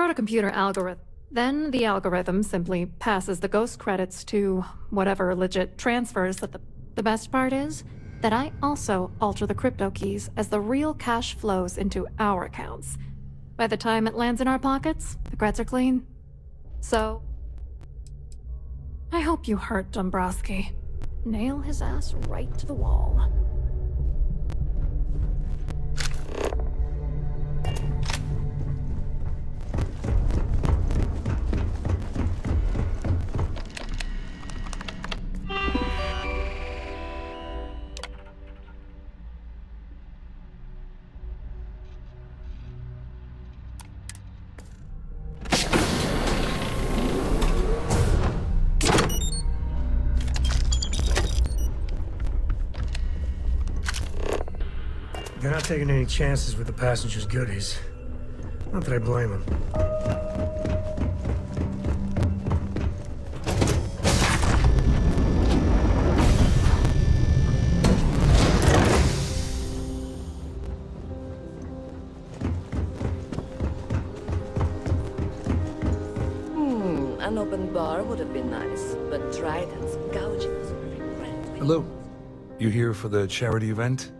wrote a computer algorithm. Then the algorithm simply passes the ghost credits to whatever legit transfers that the best part is that I also alter the crypto keys as the real cash flows into our accounts. By the time it lands in our pockets, the creds are clean. So, I hope you hurt Dombrowski. Nail his ass right to the wall. They're not taking any chances with the passengers' goodies. Not that I blame them. An open bar would have been nice, but Trident's gouging us very friendly. Hello. You here for the charity event?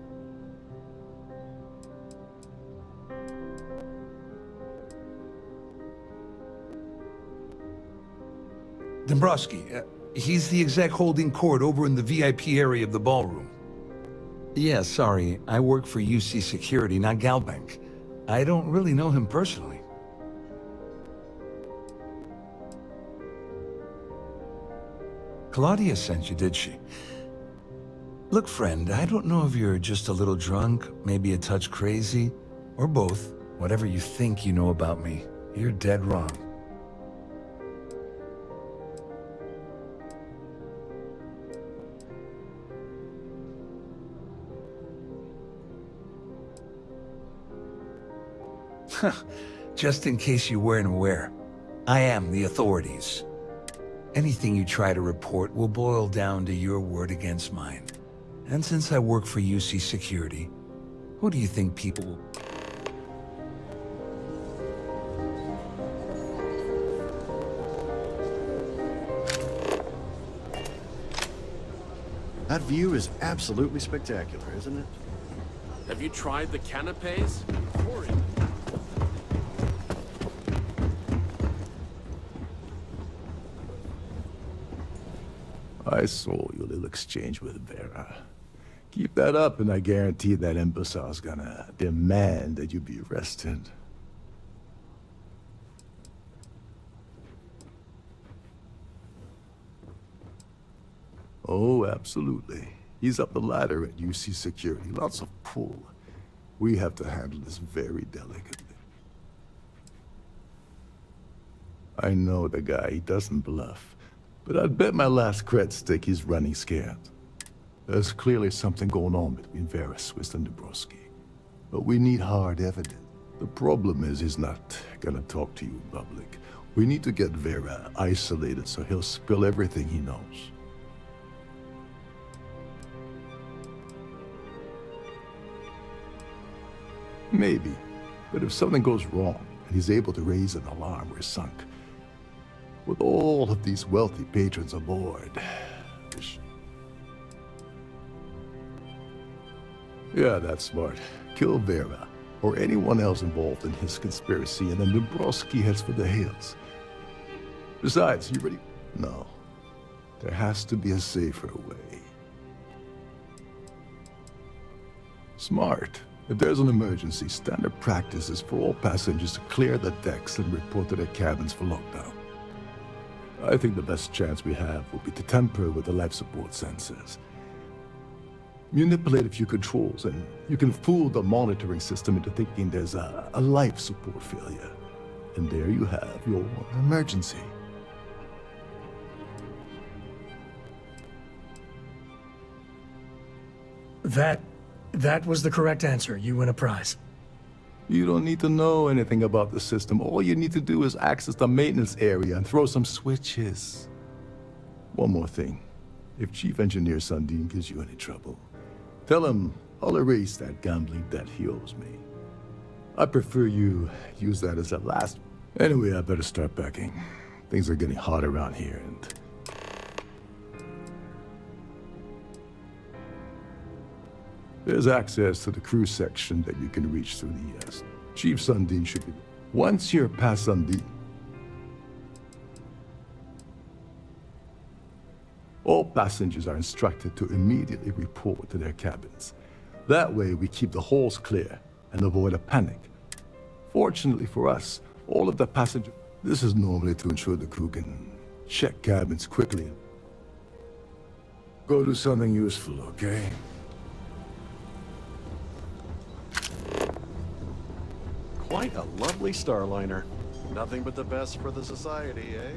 Dombrowski, he's the exec holding court over in the VIP area of the ballroom. Yeah, sorry, I work for UC Security, not Galbank. I don't really know him personally. Claudia sent you, did she? Look, friend, I don't know if you're just a little drunk, maybe a touch crazy, or both. Whatever you think you know about me, you're dead wrong. Just in case you weren't aware, I am the authorities. Anything you try to report will boil down to your word against mine. And since I work for UC Security, who do you think people will... That view is absolutely spectacular, isn't it? Have you tried the canapes? Horrid. I saw your little exchange with Vera. Keep that up and I guarantee that imbecile's gonna demand that you be arrested. Oh, absolutely. He's up the ladder at UC Security. Lots of pull. We have to handle this very delicately. I know the guy, he doesn't bluff. But I'd bet my last cred stick he's running scared. There's clearly something going on between Vera, Swiss, and Dombrowski. But we need hard evidence. The problem is he's not gonna talk to you in public. We need to get Vera isolated so he'll spill everything he knows. Maybe. But if something goes wrong and he's able to raise an alarm, we're sunk. With all of these wealthy patrons aboard. Yeah, that's smart. Kill Vera, or anyone else involved in his conspiracy, and then Dombrowski heads for the hills. Besides, you ready? No. There has to be a safer way. Smart. If there's an emergency, standard practice is for all passengers to clear the decks and report to their cabins for lockdown. I think the best chance we have will be to tamper with the life support sensors. Manipulate a few controls, and you can fool the monitoring system into thinking there's a life support failure. And there you have your emergency. That was the correct answer. You win a prize. You don't need to know anything about the system. All you need to do is access the maintenance area and throw some switches. One more thing. If Chief Engineer Sundin gives you any trouble, tell him I'll erase that gambling debt he owes me. I prefer you use that as a last... Anyway, I better start packing. Things are getting hot around here, and... There's access to the crew section that you can reach through the east. Chief Sundin should be... Once you're past Sundin, all passengers are instructed to immediately report to their cabins. That way, we keep the halls clear and avoid a panic. Fortunately for us, all of the passengers... This is normally to ensure the crew can check cabins quickly. Go do something useful, okay? Quite a lovely starliner. Nothing but the best for the society, eh?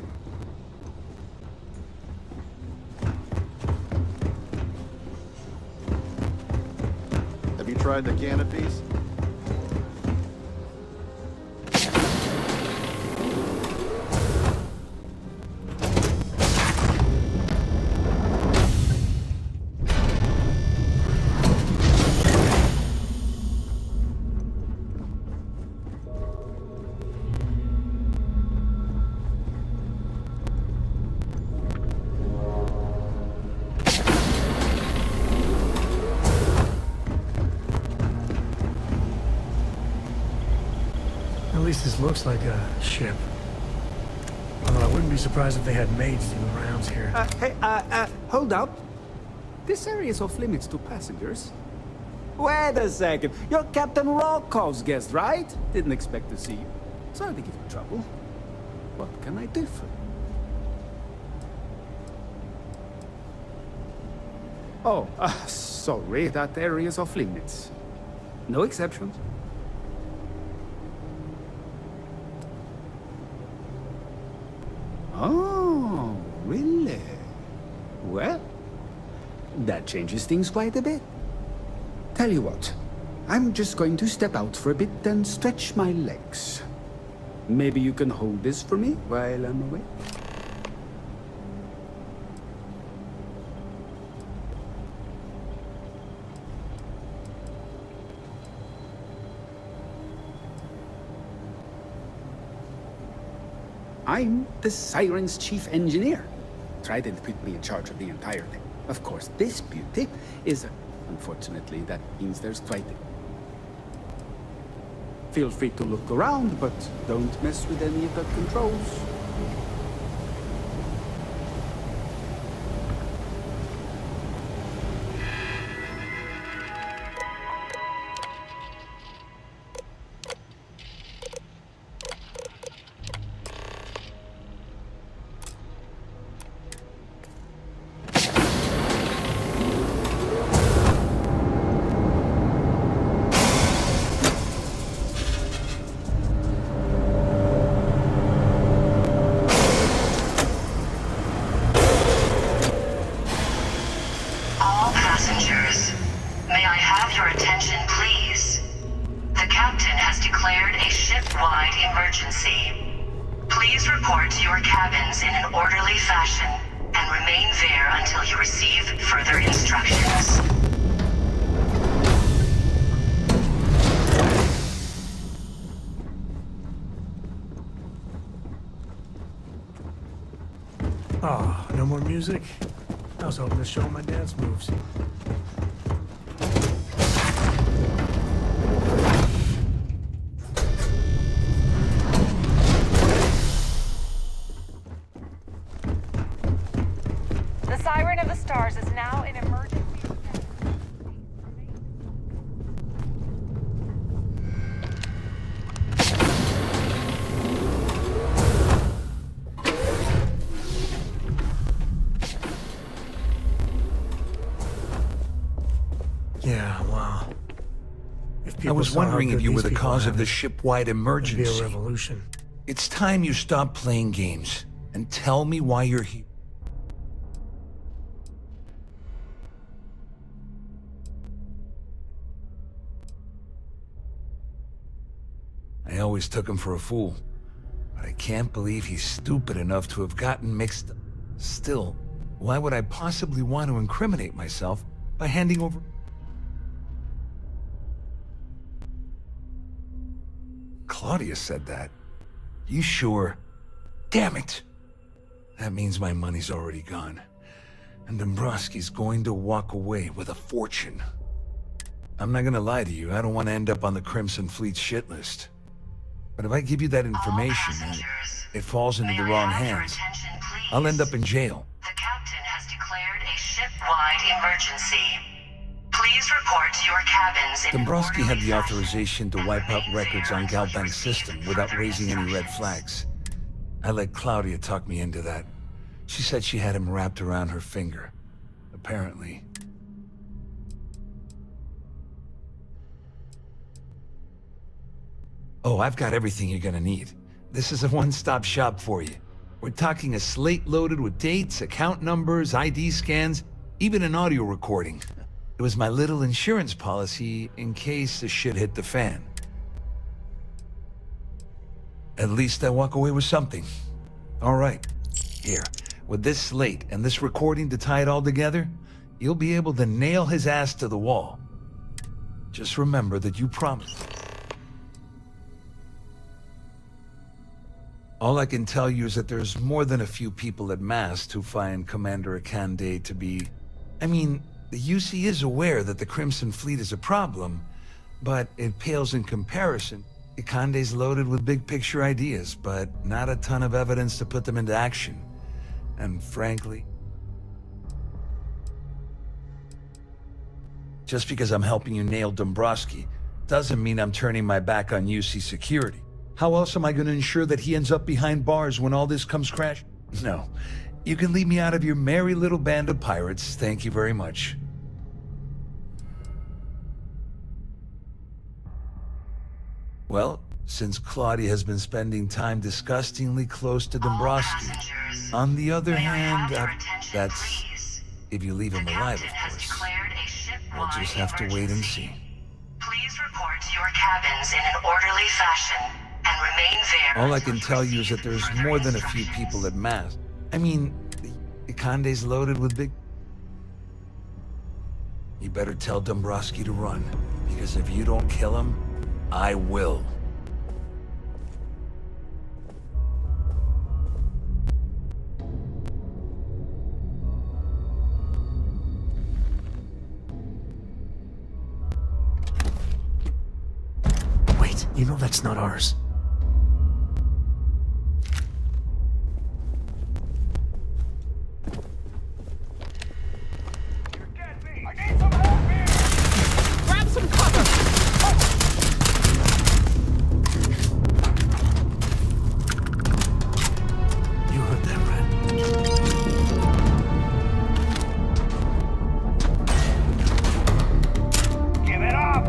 Have you tried the canopies? At least this looks like a ship. Although I wouldn't be surprised if they had maids doing the rounds here. Hold up. This area is off limits to passengers. Wait a second. You're Captain Rocko's guest, right? Didn't expect to see you. Sorry to give you trouble. What can I do for you? Oh, sorry. That area is off limits. No exceptions. Oh, really? Well, that changes things quite a bit. Tell you what, I'm just going to step out for a bit and stretch my legs. Maybe you can hold this for me while I'm away? I'm the Siren's chief engineer. Trident put me in charge of the entire thing. Of course, this beauty is... Unfortunately, that means there's quite... Feel free to look around, but don't mess with any of the controls. All passengers, may I have your attention, please? The captain has declared a ship-wide emergency. Please report to your cabins in an orderly fashion and remain there until you receive further instructions. Oh, no more music? I was hoping to show my dance moves. The Siren of the Stars is now in emergency. Yeah, wow. If I people was saw how wondering if good you were these the people cause have of the it, ship-wide it'd be a emergency. revolution. It's time you stop playing games and tell me why you're here. I always took him for a fool, but I can't believe he's stupid enough to have gotten mixed up. Still, why would I possibly want to incriminate myself by handing over... Claudius said that. You sure? Damn it! That means my money's already gone. And Dombrowski's going to walk away with a fortune. I'm not gonna lie to you, I don't want to end up on the Crimson Fleet's shit list. But if I give you that information and it falls into the wrong hands, I'll end up in jail. The captain has declared a ship-wide emergency. Please report to your cabins in Dombrowski had the orderly authorization to fashion wipe out and records remain on there until Galbank's you system receive without further raising any red instructions. flags. I let Claudia talk me into that. She said she had him wrapped around her finger. Apparently. Oh, I've got everything you're gonna need. This is a one-stop shop for you. We're talking a slate loaded with dates, account numbers, ID scans, even an audio recording. It was my little insurance policy in case the shit hit the fan. At least I walk away with something. All right. Here, with this slate and this recording to tie it all together, you'll be able to nail his ass to the wall. Just remember that you promised. All I can tell you is that there's more than a few people at Mast who find Commander Akande to be... I mean, the UC is aware that the Crimson Fleet is a problem, but it pales in comparison. Akande's loaded with big-picture ideas, but not a ton of evidence to put them into action. And frankly... just because I'm helping you nail Dombrowski doesn't mean I'm turning my back on UC security. How else am I going to ensure that he ends up behind bars when all this comes crash? No. You can leave me out of your merry little band of pirates. Thank you very much. Well, since Claudia has been spending time disgustingly close to Dombrowski, on the other hand, that's if you leave him alive, of course. We'll just have to wait and see. Please report to your cabins in an orderly fashion and remain there. All I until can tell you is that receive there's further more than a few instructions. people at Mast. I mean, Akande's loaded with big... You better tell Dombrowski to run, because if you don't kill him, I will. Wait, you know that's not ours. Grab some cover! You heard that, right? Give it up!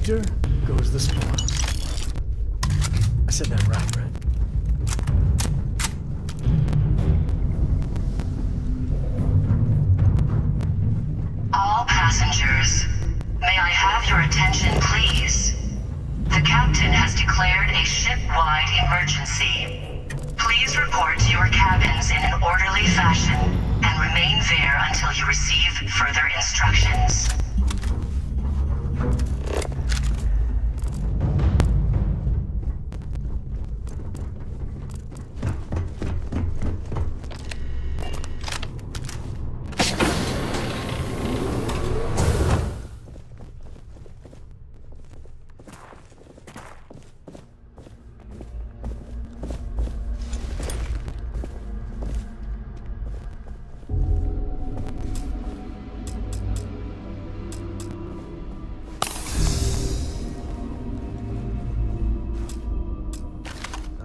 victor goes the spoils. I said that right? All passengers, may I have your attention, please? The captain has declared a ship-wide emergency. Please report to your cabins in an orderly fashion and remain there until you receive further instructions.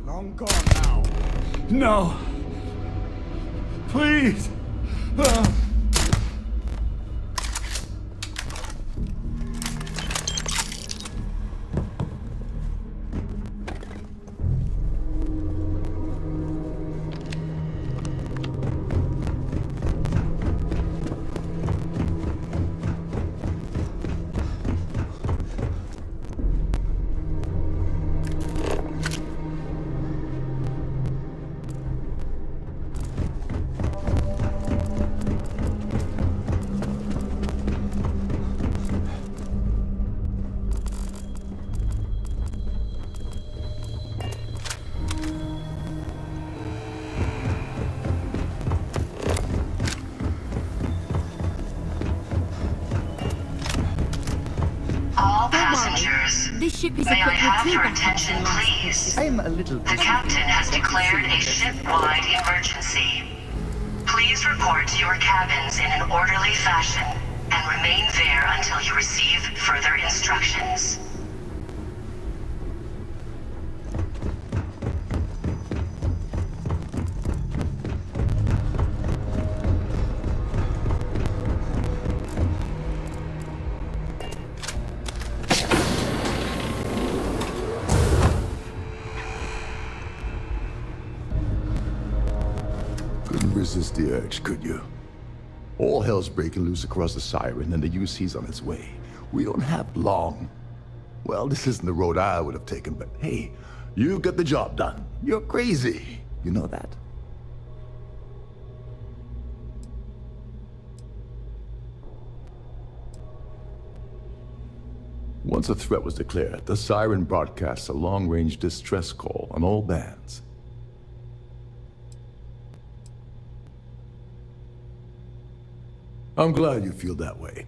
Long gone now. No. Please. All passengers, This ship is may I equipped with have 2 your backups attention, and last please? I'm a little The captain has declared a ship-wide emergency. Please report to your cabins in an orderly fashion and remain there until you receive further instructions. Couldn't resist the urge, could you? All hell's breaking loose across the Siren, and the UC's on its way. We don't have long. Well, this isn't the road I would have taken, but hey, you got the job done. You're crazy. You know that? Once a threat was declared, the Siren broadcasts a long-range distress call on all bands. I'm glad you feel that way.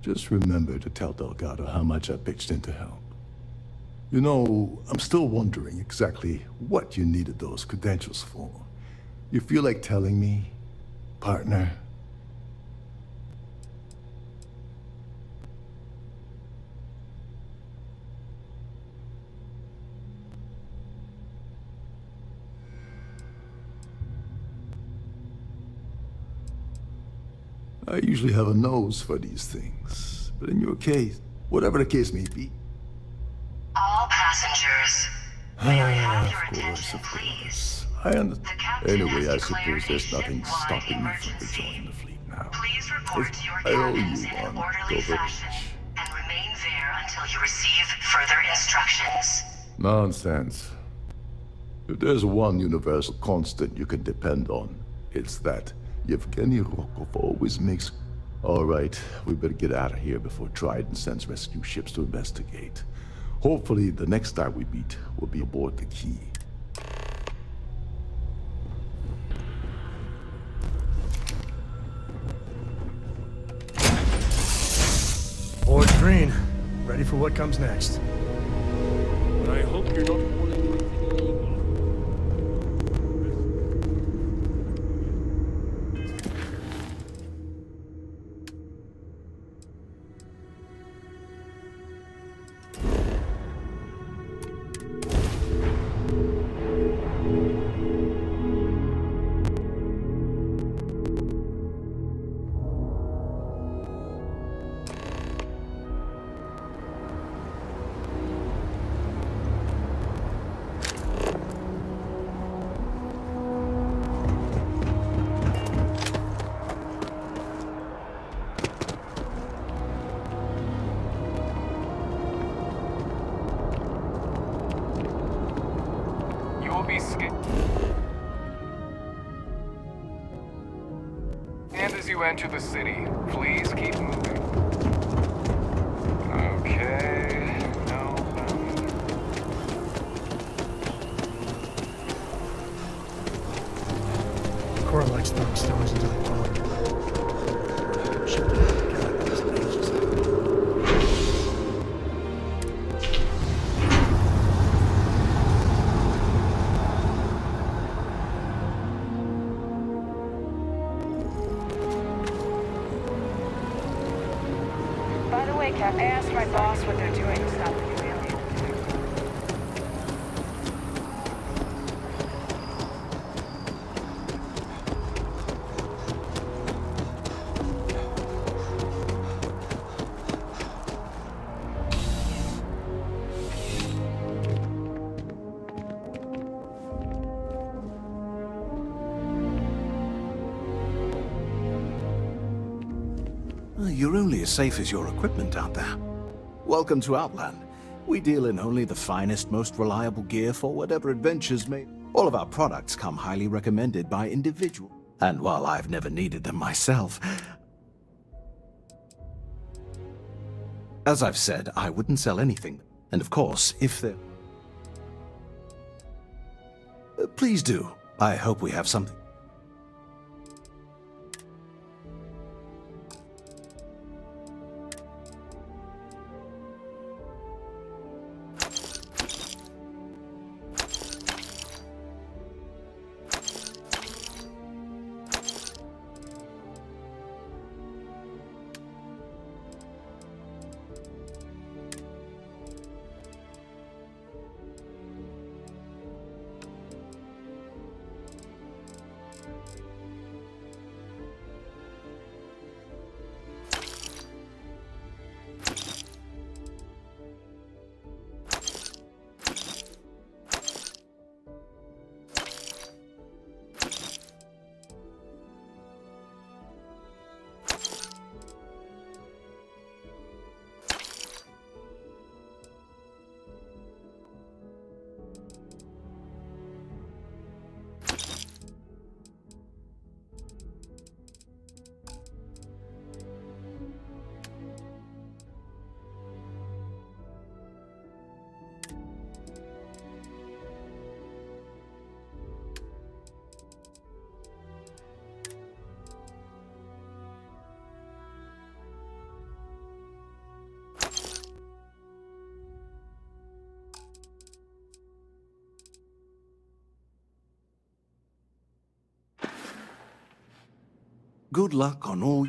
Just remember to tell Delgado how much I pitched in to help. You know, I'm still wondering exactly what you needed those credentials for. You feel like telling me, partner? I usually have a nose for these things, but in your case, whatever the case may be. All passengers, may I have your Of attention, course. please? I understand. The captain Anyway, has I declared suppose there's a nothing ship-wide stopping me from emergency. rejoining the fleet now. Please report to your I owe cabins you in an one, orderly Dover. fashion and remain there until you receive further instructions. Nonsense. If there's one universal constant you can depend on, it's that Yevgeny Rokov always makes... All right, we better get out of here before Trident sends rescue ships to investigate. Hopefully, the next time we meet, we'll be aboard the Key. Board green. Ready for what comes next. I hope you're not holding anything illegal. you enter the city, please keep moving. Okay, no bounty. Cora likes throwing stones into the pond. Shit. God, these ages. By the way, Cap, I asked my boss what they're doing to stop the new alien. You're only as safe as your equipment out there. Welcome to Outland. We deal in only the finest, most reliable gear for whatever adventures may... All of our products come highly recommended by individuals. And while I've never needed them myself, as I've said, I wouldn't sell anything. And of course, if they're... Please do. I hope we have something. Good luck on all...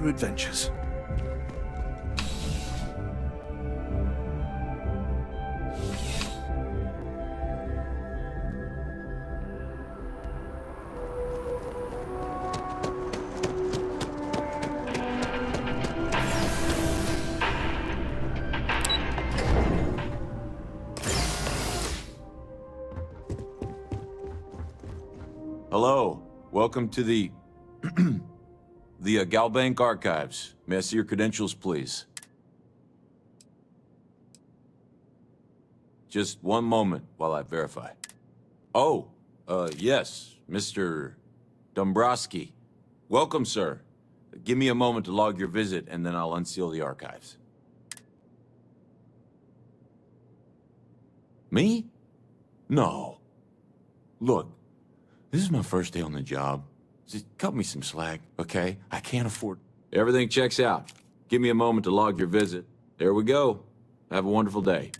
your adventures. Hello. Welcome to the Galbank Archives. May I see your credentials, please? Just one moment while I verify. Oh, yes, Mr. Dombrowski. Welcome, sir. Give me a moment to log your visit, and then I'll unseal the archives. Me? No. Look, this is my first day on the job. Just cut me some slack, okay? I can't afford... Everything checks out. Give me a moment to log your visit. There we go. Have a wonderful day.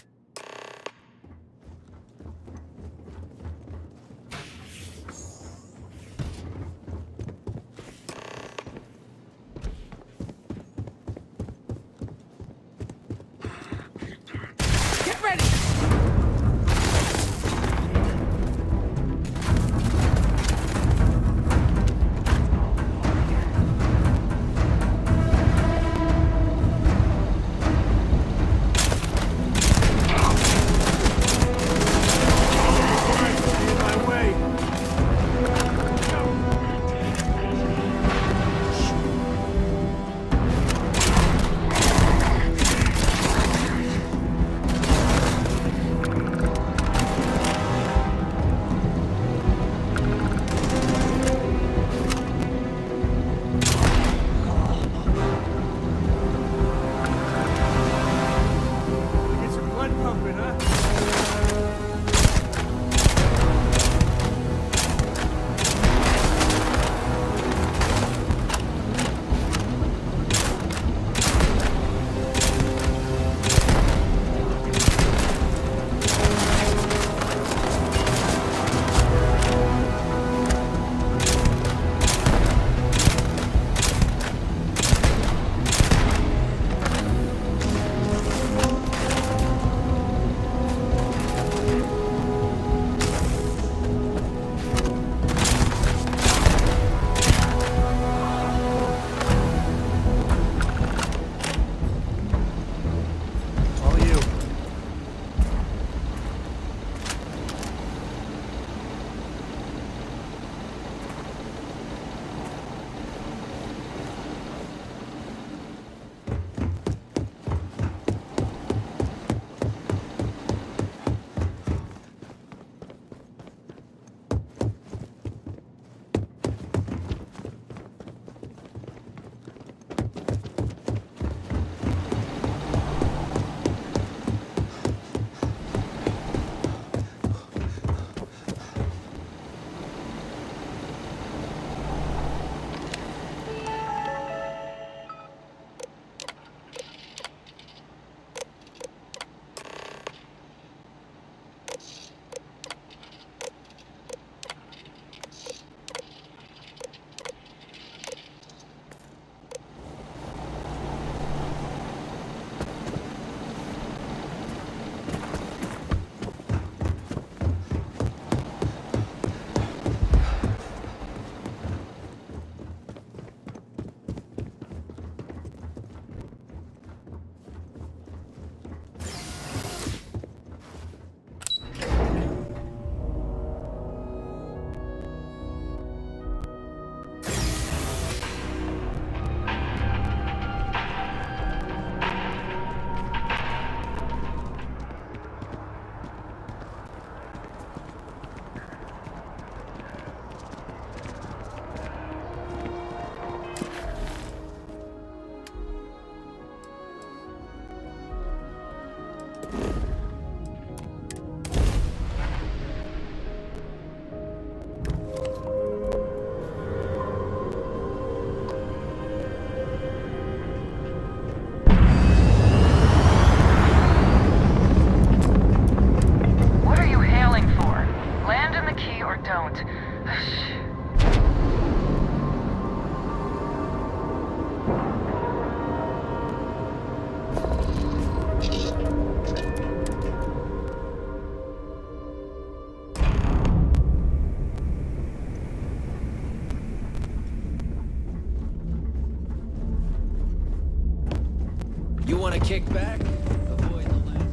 You want to kick back? Avoid the last.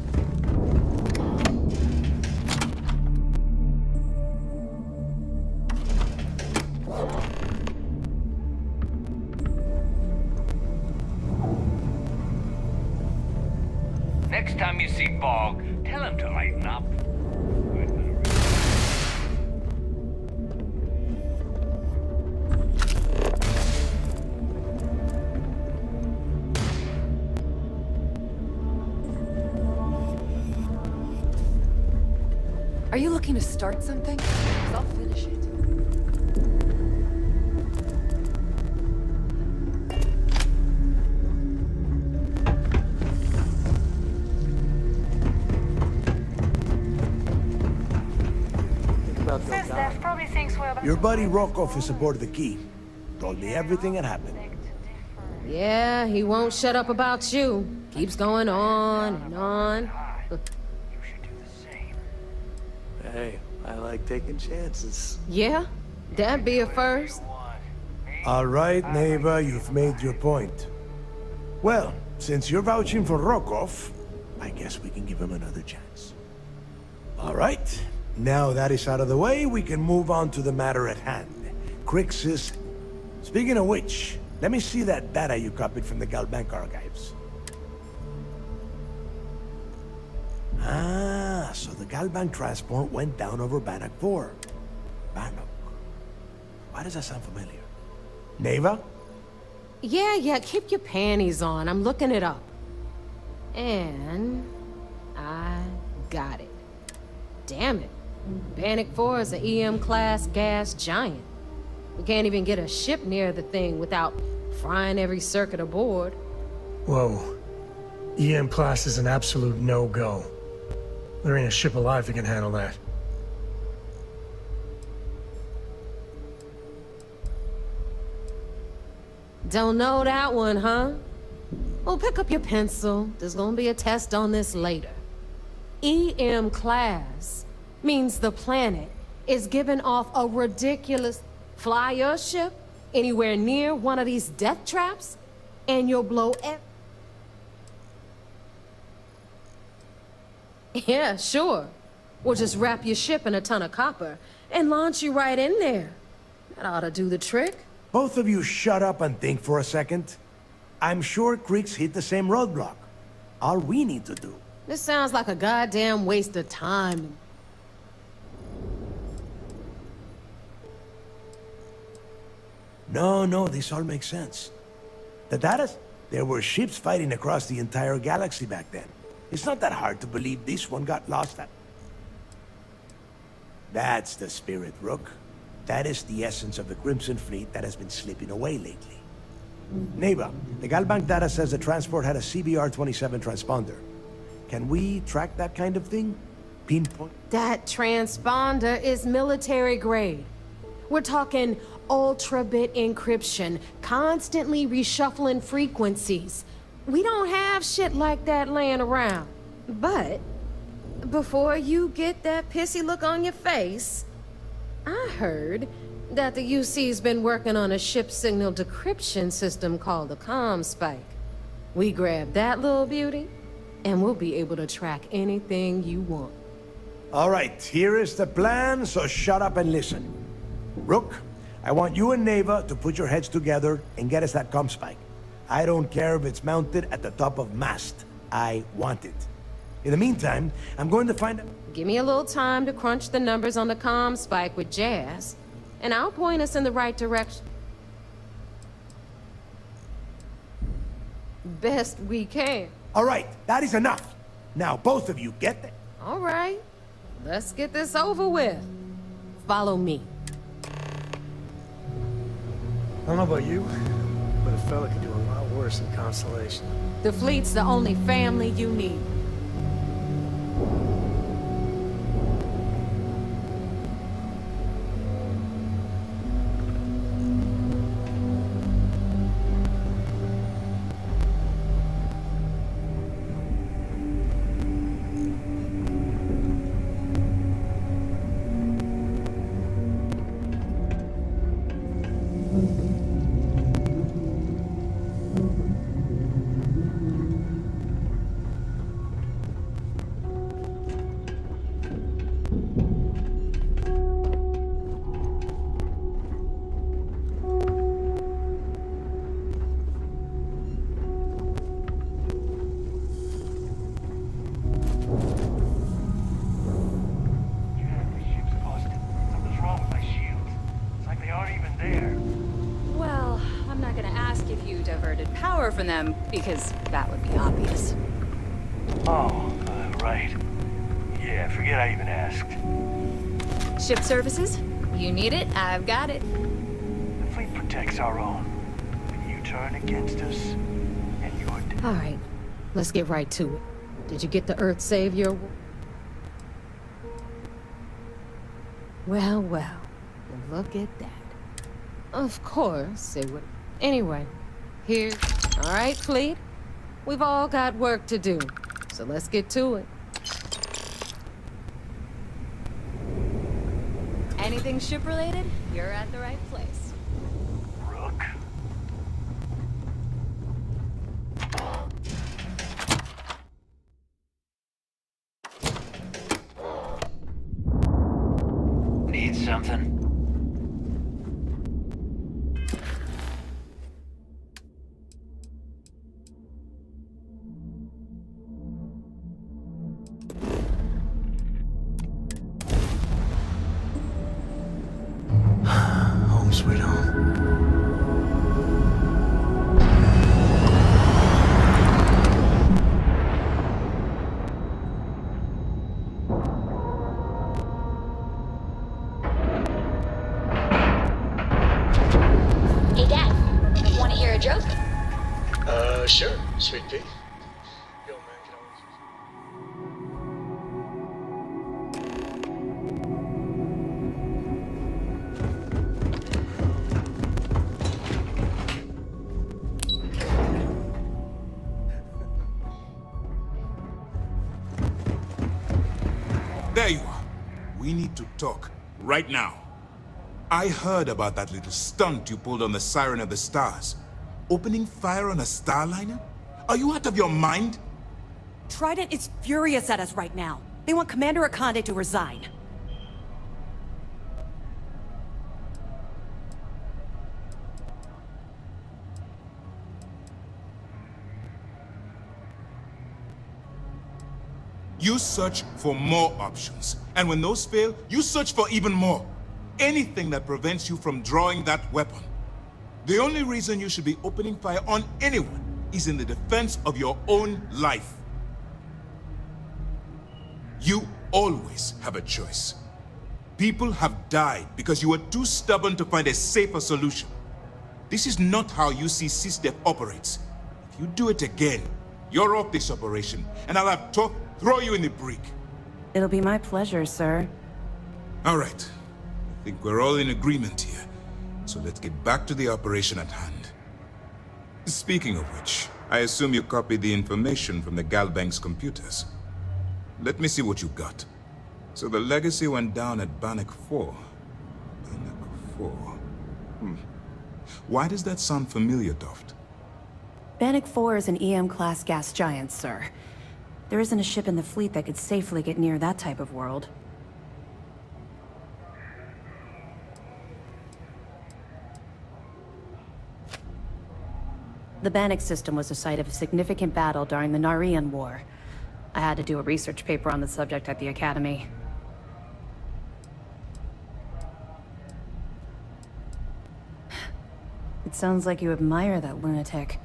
Next time you see Bog, tell him to lighten up. Are you looking to start something? 'Cause I'll finish it. Says Steph probably thinks we're about Your buddy Rokov is aboard the Key. Told me everything that happened. Yeah, he won't shut up about you. Keeps going on and on. Hey, I like taking chances. Yeah? That'd be a first. All right, neighbor, you've made your point. Well, since you're vouching for Rokov, I guess we can give him another chance. All right, now that is out of the way, we can move on to the matter at hand. Crix's... Speaking of which, let me see that data you copied from the Galbank archives. Ah, so the Galbank transport went down over Bannock 4. Bannock. Why does that sound familiar? Neva? Yeah, keep your panties on. I'm looking it up. And... I got it. Damn it. Bannock 4 is an EM-class gas giant. We can't even get a ship near the thing without frying every circuit aboard. Whoa. EM class is an absolute no-go. There ain't a ship alive that can handle that. Don't know that one, huh? Well, pick up your pencil. There's gonna be a test on this later. EM class means the planet is giving off a ridiculous... Fly your ship anywhere near one of these death traps, and you'll blow Yeah, sure. We'll just wrap your ship in a ton of copper and launch you right in there. That ought to do the trick. Both of you shut up and think for a second. I'm sure Creeks hit the same roadblock. All we need to do... This sounds like a goddamn waste of time. No, this all makes sense. The data... There were ships fighting across the entire galaxy back then. It's not that hard to believe this one got lost at... That's the spirit, Rook. That is the essence of the Crimson Fleet that has been slipping away lately. Neva, the Galbank data says the transport had a CBR-27 transponder. Can we track that kind of thing? Pinpoint? That transponder is military grade. We're talking ultra-bit encryption, constantly reshuffling frequencies. We don't have shit like that laying around. But before you get that pissy look on your face, I heard that the UC's been working on a ship signal decryption system called the CommSpike. We grab that little beauty, and we'll be able to track anything you want. All right, here is the plan, so shut up and listen. Rook, I want you and Neva to put your heads together and get us that CommSpike. I don't care if it's mounted at the top of mast. I want it. In the meantime, I'm going to find... Give me a little time to crunch the numbers on the CommSpike with Jazz, and I'll point us in the right direction. Best we can. All right, that is enough. Now, both of you, get that. All right, let's get this over with. Follow me. I don't know about you, but a fella could do a lot worse in Constellation. The fleet's the only family you need. power from them, because that would be obvious. Oh, right. Yeah, forget I even asked. Ship services? You need it, I've got it. The fleet protects our own. When you turn against us, and you're dead. All right, let's get right to it. Did you get the Earth Savior? Well, look at that. Of course, it would. Anyway, here's... All right, fleet. We've all got work to do, so let's get to it. Anything ship-related, you're at the right place. Rook. Need something? Home sweet home. Hey, Dad. Want to hear a joke? Sure, sweet pea. Yo, man, can always... There you are. We need to talk right now. I heard about that little stunt you pulled on the Siren of the Stars. Opening fire on a Starliner? Are you out of your mind? Trident is furious at us right now. They want Commander Akande to resign. You search for more options. And when those fail, you search for even more. Anything that prevents you from drawing that weapon. The only reason you should be opening fire on anyone is in the defense of your own life. You always have a choice. People have died because you were too stubborn to find a safer solution. This is not how UC SysDef operates. If you do it again, you're off this operation, and I'll have to throw you in the brig. It'll be my pleasure, sir. All right. I think we're all in agreement here. So let's get back to the operation at hand. Speaking of which, I assume you copied the information from the Galbank's computers. Let me see what you got. So the legacy went down at Bannock 4. Bannock 4. Why does that sound familiar, Toft? Bannock 4 is an EM-class gas giant, sir. There isn't a ship in the fleet that could safely get near that type of world. The Bannock system was the site of a significant battle during the Narian War. I had to do a research paper on the subject at the Academy. It sounds like you admire that lunatic.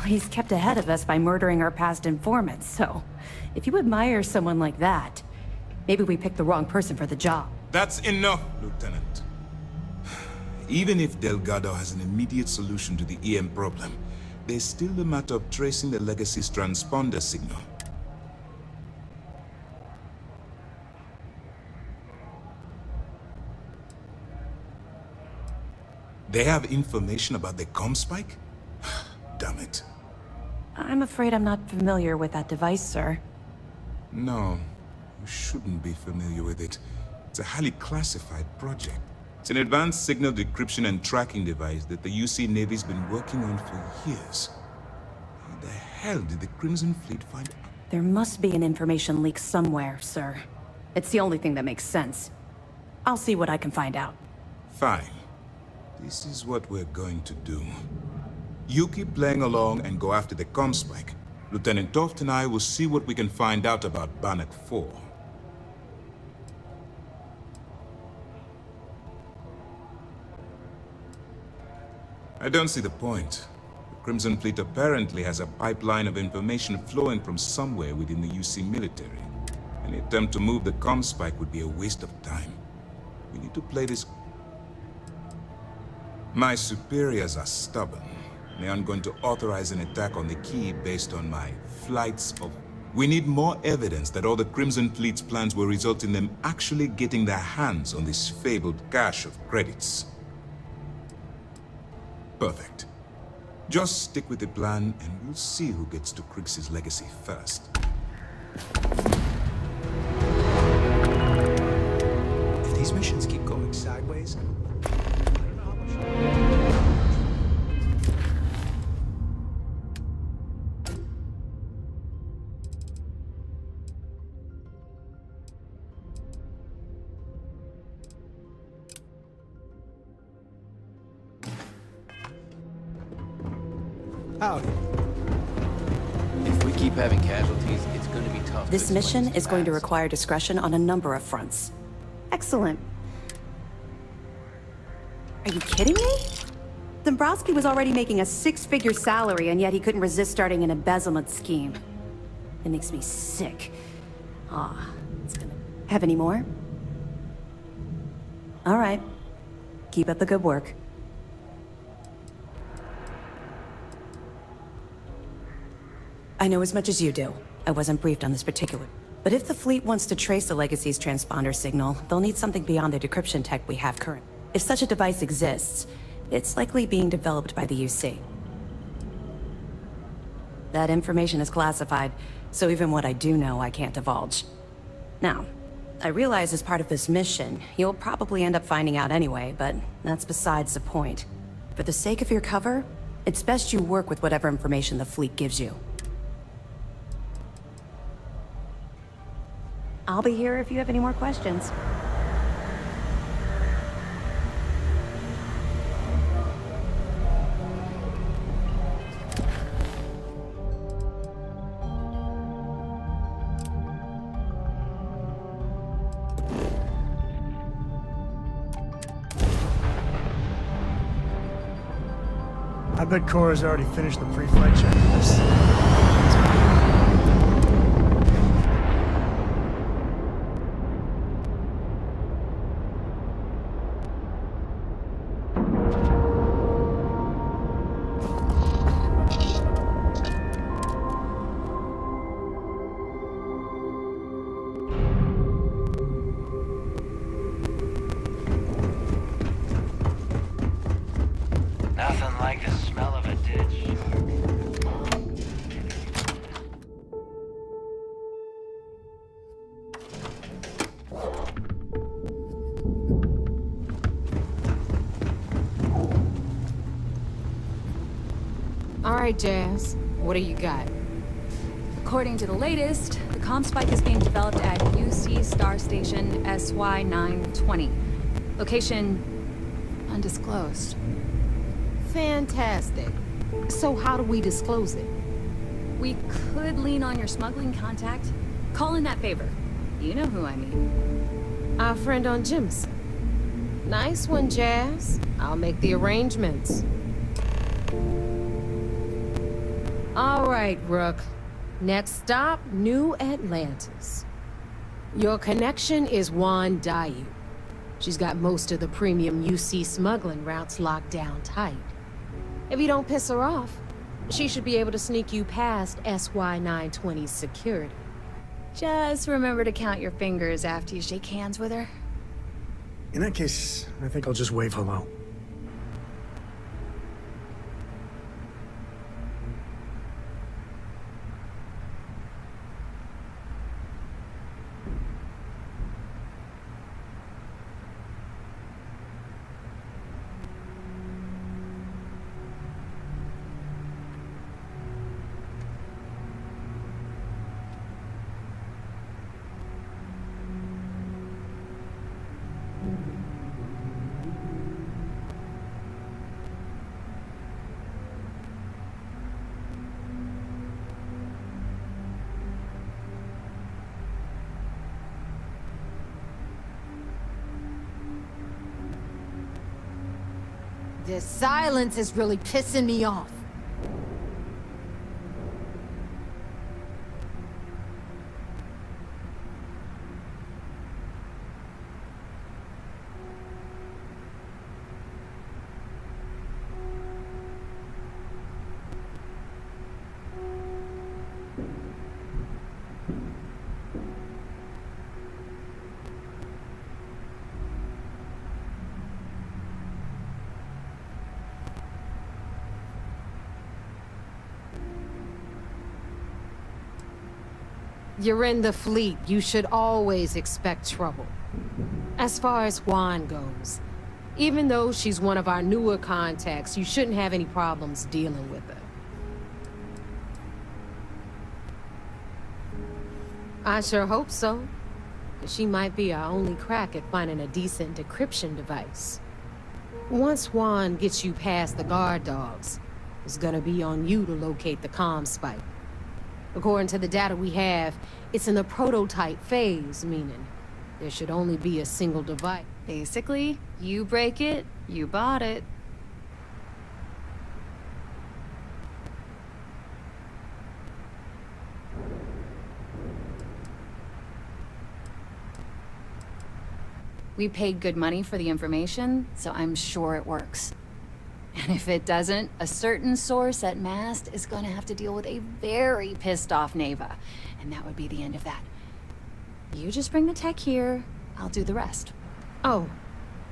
He's kept ahead of us by murdering our past informants, so if you admire someone like that, maybe we picked the wrong person for the job. That's enough, Lieutenant. Even if Delgado has an immediate solution to the EM problem, there's still the matter of tracing the Legacy's transponder signal. They have information about the comm spike? Damn it. I'm afraid I'm not familiar with that device, sir. No, you shouldn't be familiar with it. It's a highly classified project. It's an advanced signal decryption and tracking device that the UC Navy's been working on for years. How the hell did the Crimson Fleet find out? There must be an information leak somewhere, sir. It's the only thing that makes sense. I'll see what I can find out. Fine. This is what we're going to do. You keep playing along and go after the comm spike. Lieutenant Toft and I will see what we can find out about Bannock 4. I don't see the point. The Crimson Fleet apparently has a pipeline of information flowing from somewhere within the UC military. Any attempt to move the comm spike would be a waste of time. We need to play this... My superiors are stubborn. They aren't going to authorize an attack on the key based on my flights of... We need more evidence that all the Crimson Fleet's plans will result in them actually getting their hands on this fabled cache of credits. Perfect. Just stick with the plan and we'll see who gets to Krix's legacy first. If these missions keep going sideways, Howdy. If we keep having casualties, it's going to be tough. This mission is going to require discretion on a number of fronts. Excellent. Are you kidding me? Dombrowski was already making a six-figure salary, and yet he couldn't resist starting an embezzlement scheme. It makes me sick. It's gonna... Have any more? All right. Keep up the good work. I know as much as you do. I wasn't briefed on this particular. But if the fleet wants to trace the Legacy's transponder signal, they'll need something beyond the decryption tech we have current. If such a device exists, it's likely being developed by the UC. That information is classified, so even what I do know, I can't divulge. Now, I realize as part of this mission, you'll probably end up finding out anyway, but that's besides the point. For the sake of your cover, it's best you work with whatever information the fleet gives you. I'll be here if you have any more questions. I bet Cora's already finished the pre-flight checklist. Nothing like the smell of a ditch. All right, Jazz. What do you got? According to the latest, the comm spike is being developed at UC Star Station SY-920. Location undisclosed. Fantastic. So how do we disclose it? We could lean on your smuggling contact. Call in that favor. You know who I mean. Our friend on Jimson. Nice one, Jazz. I'll make the arrangements. All right, Rook. Next stop, New Atlantis. Your connection is Juan Dayu. She's got most of the premium UC smuggling routes locked down tight. If you don't piss her off, she should be able to sneak you past SY-920's security. Just remember to count your fingers after you shake hands with her. In that case, I think I'll just wave hello. This silence is really pissing me off. You're in the fleet. You should always expect trouble. As far as Juan goes, even though she's one of our newer contacts, you shouldn't have any problems dealing with her. I sure hope so. 'Cause she might be our only crack at finding a decent decryption device. Once Juan gets you past the guard dogs, it's gonna be on you to locate the comm spike. According to the data we have, it's in the prototype phase, meaning there should only be a single device. Basically, you break it, you bought it. We paid good money for the information, so I'm sure it works. And if it doesn't, a certain source at Mast is gonna have to deal with a very pissed off Neva. And that would be the end of that. You just bring the tech here, I'll do the rest. Oh,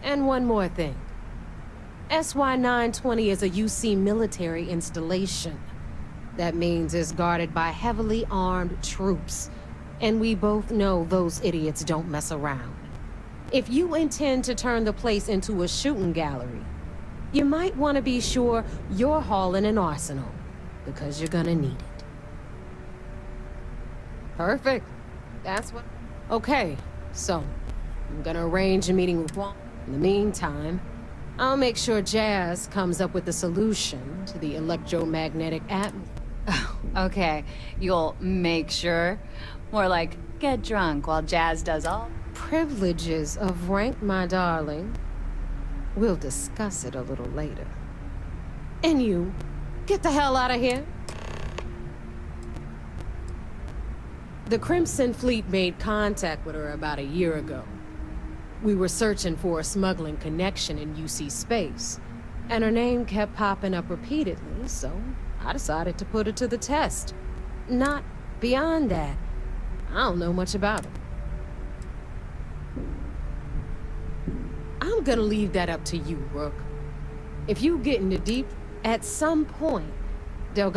and one more thing. SY-920 is a UC military installation. That means it's guarded by heavily armed troops. And we both know those idiots don't mess around. If you intend to turn the place into a shooting gallery, you might want to be sure you're hauling an arsenal, because you're gonna need it. Perfect. That's what... Okay, so I'm gonna arrange a meeting with Juan. In the meantime, I'll make sure Jazz comes up with a solution to the electromagnetic atmosphere. Okay, you'll make sure? More like, get drunk while Jazz does all... Privileges of rank, my darling. We'll discuss it a little later. And you, get the hell out of here. The Crimson Fleet made contact with her about a year ago. We were searching for a smuggling connection in UC space, and her name kept popping up repeatedly, so I decided to put her to the test. Not beyond that. I don't know much about her. I'm gonna leave that up to you, Rook. If you get into deep, at some point, they'll